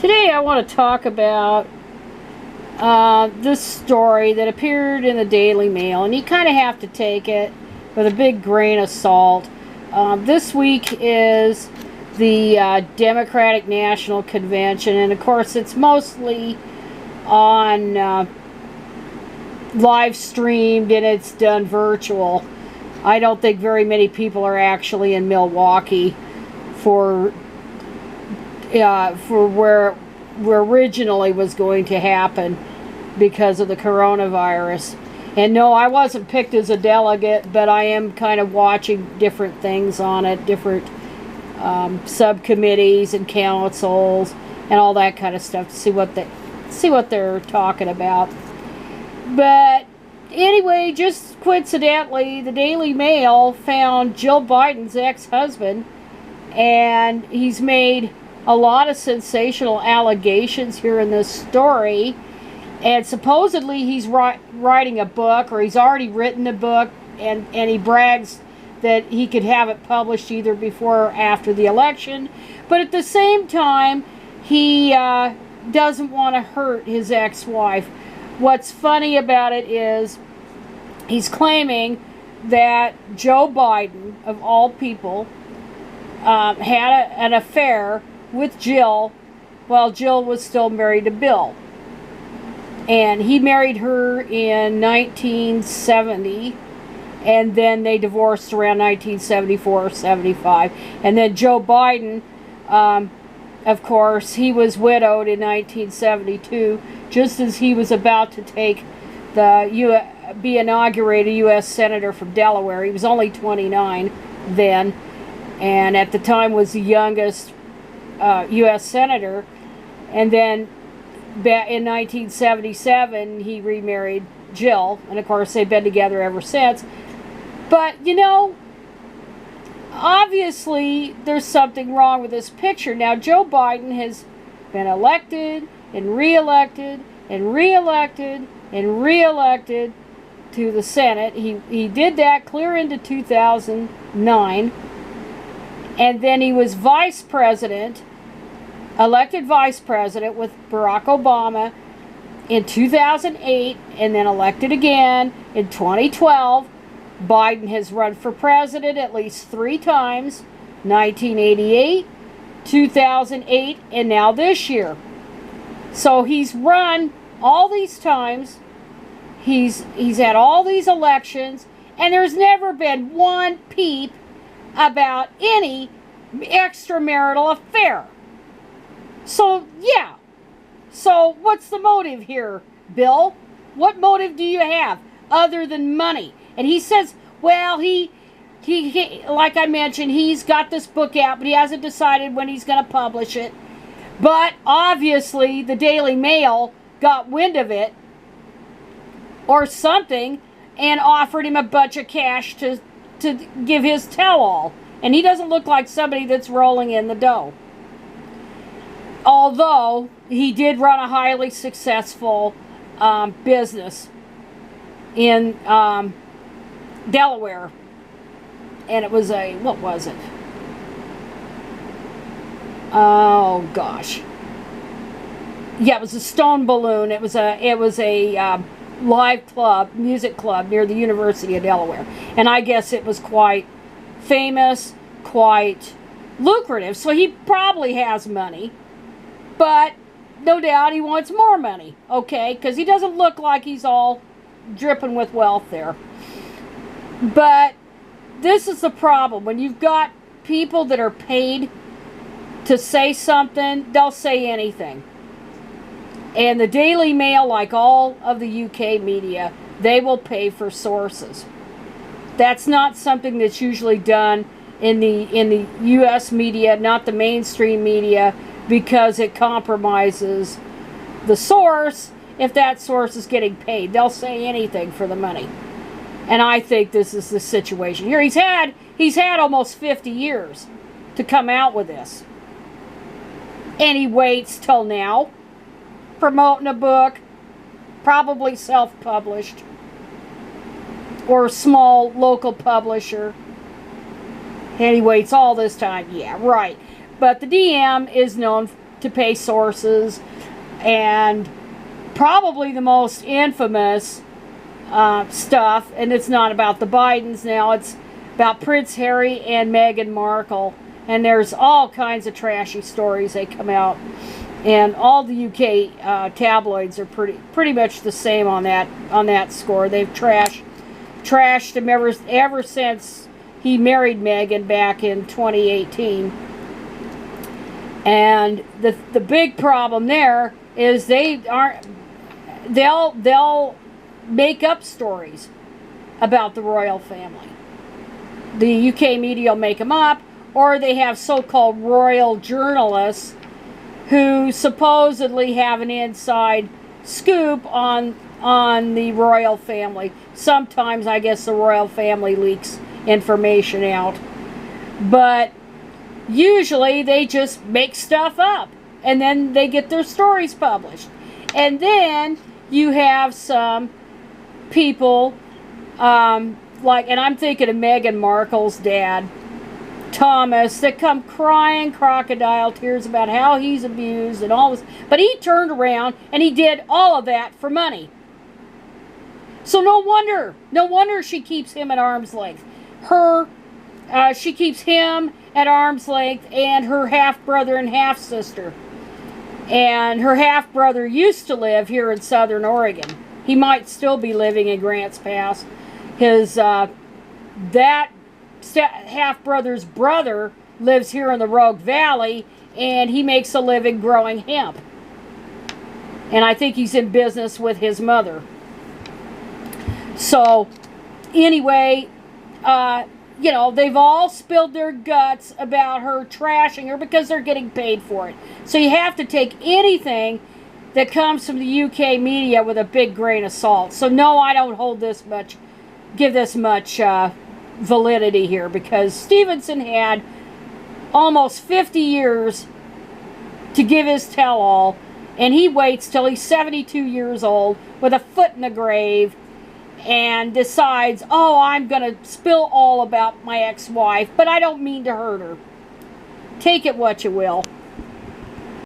Today I want to talk about this story that appeared in the Daily Mail, and you kind of have to take it with a big grain of salt. This week is the Democratic National Convention, and of course it's mostly on live streamed and it's done virtual. I don't think very many people are actually in Milwaukee for where originally was going to happen because of the coronavirus. And no, I wasn't picked as a delegate, but I am kind of watching different things on it, different subcommittees and councils and all that kind of stuff to see what they're talking about. But anyway, just coincidentally, the Daily Mail found Jill Biden's ex-husband, and he's made a lot of sensational allegations here in this story, and supposedly he's writing a book, or he's already written a book, and he brags that he could have it published either before or after the election. But at the same time, he doesn't want to hurt his ex-wife. What's funny about it is he's claiming that Joe Biden, of all people, had an affair with Jill while Jill was still married to Bill. And he married her in 1970, and then they divorced around 1974 or 75. And then Joe Biden, of course, he was widowed in 1972, just as he was about to be inaugurated U.S. Senator from Delaware. He was only 29 then, and at the time was the youngest U.S. Senator. And then in 1977 he remarried Jill, and of course they've been together ever since. But you know, obviously there's something wrong with this picture. Now, Joe Biden has been elected and re-elected and re-elected and re-elected to the Senate. He did that clear into 2009, and then he was vice president, elected vice president with Barack Obama in 2008, and then elected again in 2012. Biden has run for president at least 3 times, 1988, 2008, and now this year. So he's run all these times, he's had all these elections, and there's never been one peep about any extramarital affair. So, yeah. So, what's the motive here, Bill? What motive do you have other than money? And he says, well, he like I mentioned, he's got this book out, but he hasn't decided when he's going to publish it. But obviously, the Daily Mail got wind of it or something and offered him a bunch of cash to give his tell-all. And he doesn't look like somebody that's rolling in the dough. Although he did run a highly successful business in Delaware, and it was what was it? Oh gosh, yeah, it was a stone balloon. It was a live club, music club near the University of Delaware, and I guess it was quite famous, quite lucrative. So he probably has money. But no doubt he wants more money, okay? Because he doesn't look like he's all dripping with wealth there. But this is the problem. When you've got people that are paid to say something, they'll say anything. And the Daily Mail, like all of the UK media, they will pay for sources. That's not something that's usually done in the US media, not the mainstream media, because it compromises the source. If that source is getting paid, they'll say anything for the money. And I think this is the situation here. He's had almost 50 years to come out with this, and he waits till now, promoting a book, probably self-published or a small local publisher, and he waits all this time. Yeah, right. But the DM is known to pay sources. And probably the most infamous stuff, and it's not about the Bidens now, it's about Prince Harry and Meghan Markle. And there's all kinds of trashy stories that come out. And all the UK tabloids are pretty much the same on that score. They've trashed him ever since he married Meghan back in 2018. And the big problem there is they'll make up stories about the royal family. The UK media will make them up, or they have so-called royal journalists who supposedly have an inside scoop on the royal family. Sometimes I guess the royal family leaks information out. But usually they just make stuff up and then they get their stories published. And then you have some people and I'm thinking of Meghan Markle's dad, Thomas, that come crying crocodile tears about how he's abused and all this. But he turned around and he did all of that for money. So no wonder she keeps him at arm's length. She keeps him at arm's length and her half-brother and half-sister. And her half-brother used to live here in Southern Oregon. He might still be living in Grants Pass. His, that half-brother's brother lives here in the Rogue Valley, and he makes a living growing hemp. And I think he's in business with his mother. So, anyway, they've all spilled their guts about her trashing her because they're getting paid for it. So you have to take anything that comes from the UK media with a big grain of salt. So no, I don't give this much validity here, because Stevenson had almost 50 years to give his tell-all, and he waits till he's 72 years old with a foot in the grave and decides, oh, I'm going to spill all about my ex-wife, but I don't mean to hurt her. Take it what you will.